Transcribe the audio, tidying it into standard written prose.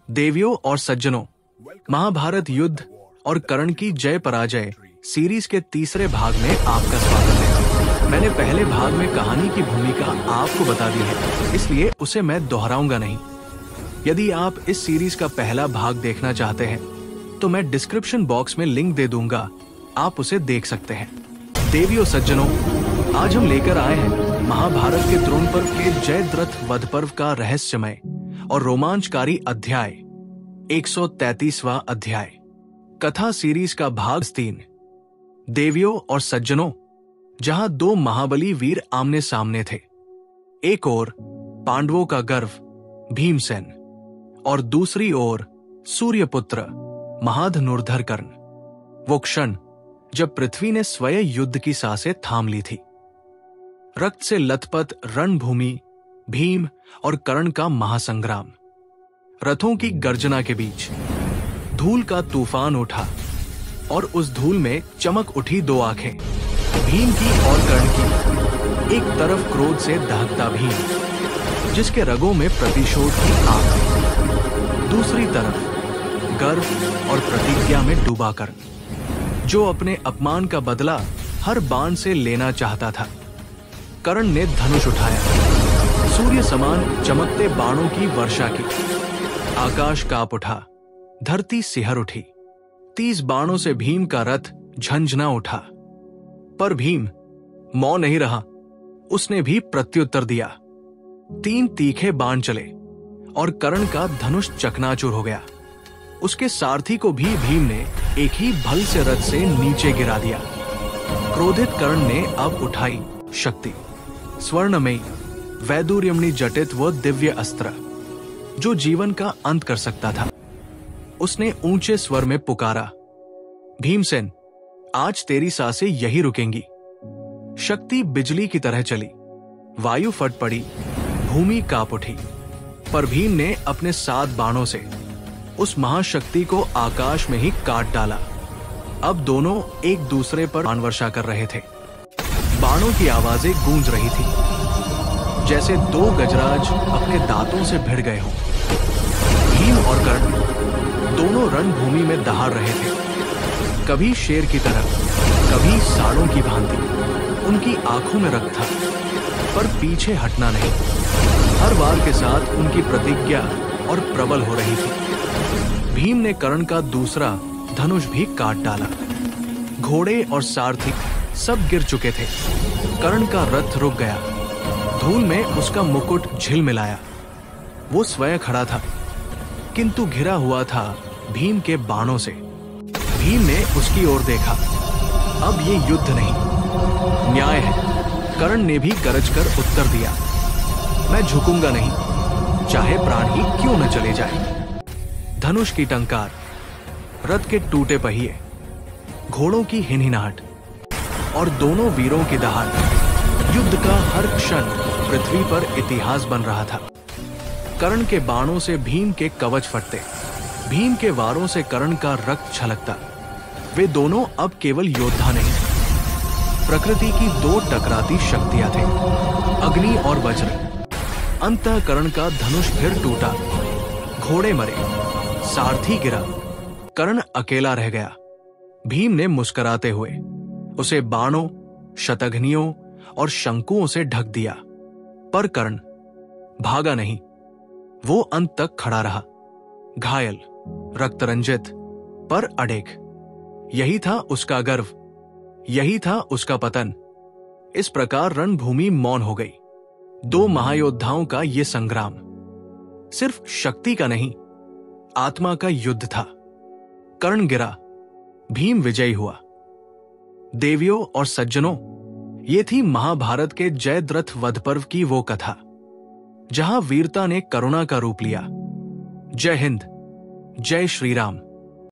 देवियों और सज्जनों, महाभारत युद्ध और कर्ण की जय पराजय सीरीज के तीसरे भाग में आपका स्वागत है। मैंने पहले भाग में कहानी की भूमिका आपको बता दी है, इसलिए उसे मैं दोहराऊंगा नहीं। यदि आप इस सीरीज का पहला भाग देखना चाहते हैं तो मैं डिस्क्रिप्शन बॉक्स में लिंक दे दूंगा, आप उसे देख सकते हैं। देवियों सज्जनों, आज हम लेकर आए हैं महाभारत के द्रोण पर्व के जयद्रथ वध पर्व का रहस्यमय और रोमांचकारी अध्याय 133वां अध्याय, कथा सीरीज का भाग 3। देवियों और सज्जनों, जहां दो महाबली वीर आमने सामने थे, एक ओर पांडवों का गर्व भीमसेन और दूसरी ओर सूर्यपुत्र महाधनुर्धर कर्ण। वो क्षण जब पृथ्वी ने स्वयं युद्ध की सांसें थाम ली थी। रक्त से लथपथ रणभूमि, भीम और कर्ण का महासंग्राम, रथों की गर्जना के बीच धूल का तूफान उठा और उस धूल में चमक उठी दो आंखें, भीम की और कर्ण की। एक तरफ क्रोध से दहकता भीम, जिसके रगों में प्रतिशोध की आग थी, दूसरी तरफ गर्व और प्रतिज्ञा में डूबा कर्ण, जो अपने अपमान का बदला हर बाण से लेना चाहता था। कर्ण ने धनुष उठाया, सूर्य समान चमकते बाणों की वर्षा की। आकाश कांप उठा, धरती सिहर उठी। 30 बाणों से भीम का रथ झंझना उठा, पर भीम मौन नहीं रहा। उसने भी प्रत्युत्तर दिया। 3 तीखे बाण चले और कर्ण का धनुष चकनाचूर हो गया। उसके सारथी को भी भीम ने एक ही भल से रथ से नीचे गिरा दिया। क्रोधित कर्ण ने अब उठाई शक्ति, स्वर्णमयी वैदुर्यमणि जटित वो दिव्य अस्त्र, जो जीवन का अंत कर सकता था। उसने ऊंचे स्वर में पुकारा, भीमसेन, आज तेरी सांसें यही रुकेंगी। शक्ति बिजली की तरह चली, वायु फट पड़ी, भूमि कांप उठी, पर भीम ने अपने 7 बाणों से उस महाशक्ति को आकाश में ही काट डाला। अब दोनों एक दूसरे पर बाण वर्षा कर रहे थे। बाणों की आवाजें गूंज रही थी, जैसे 2 गजराज अपने दांतों से भिड़ गए हों। भीम और कर्ण दोनों रणभूमि में दहाड़ रहे थे, कभी शेर की तरह, कभी सांडों की भांति। उनकी आंखों में रक्त था, पर पीछे हटना नहीं। हर वार के साथ उनकी प्रतिज्ञा और प्रबल हो रही थी। भीम ने कर्ण का दूसरा धनुष भी काट डाला। घोड़े और सारथी सब गिर चुके थे। कर्ण का रथ रुक गया, धूल में उसका मुकुट झिलमिलाया। वो स्वयं खड़ा था, किंतु घिरा हुआ था भीम के बाणों से। भीम ने उसकी ओर देखा। अब ये युद्ध नहीं, न्याय है। कर्ण ने भी गरज कर उत्तर दिया, मैं झुकूंगा नहीं, चाहे प्राण ही क्यों न चले जाए। धनुष की टंकार, रथ के टूटे पहिए, घोड़ों की हिनहिनाहट और दोनों वीरों की दहाड़। युद्ध का हर क्षण पृथ्वी पर इतिहास बन रहा था। कर्ण के बाणों से भीम के कवच फटते, भीम के वारों से कर्ण का रक्त छलकता। वे दोनों अब केवल योद्धा नहीं, प्रकृति की 2 टकराती शक्तियां थे, अग्नि और वज्र। अंततः कर्ण का धनुष फिर टूटा, घोड़े मरे, सारथी गिरा, कर्ण अकेला रह गया। भीम ने मुस्कुराते हुए उसे बाणों, शतघ्नियों और शंकुओं से ढक दिया, पर कर्ण भागा नहीं। वो अंत तक खड़ा रहा, घायल, रक्तरंजित, पर अड़ेग। यही था उसका गर्व, यही था उसका पतन। इस प्रकार रणभूमि मौन हो गई। 2 महायोद्धाओं का यह संग्राम सिर्फ शक्ति का नहीं, आत्मा का युद्ध था। कर्ण गिरा, भीम विजयी हुआ। देवियों और सज्जनों, ये थी महाभारत के जयद्रथ वध पर्व की वो कथा, जहां वीरता ने करुणा का रूप लिया। जय हिंद, जय श्री राम।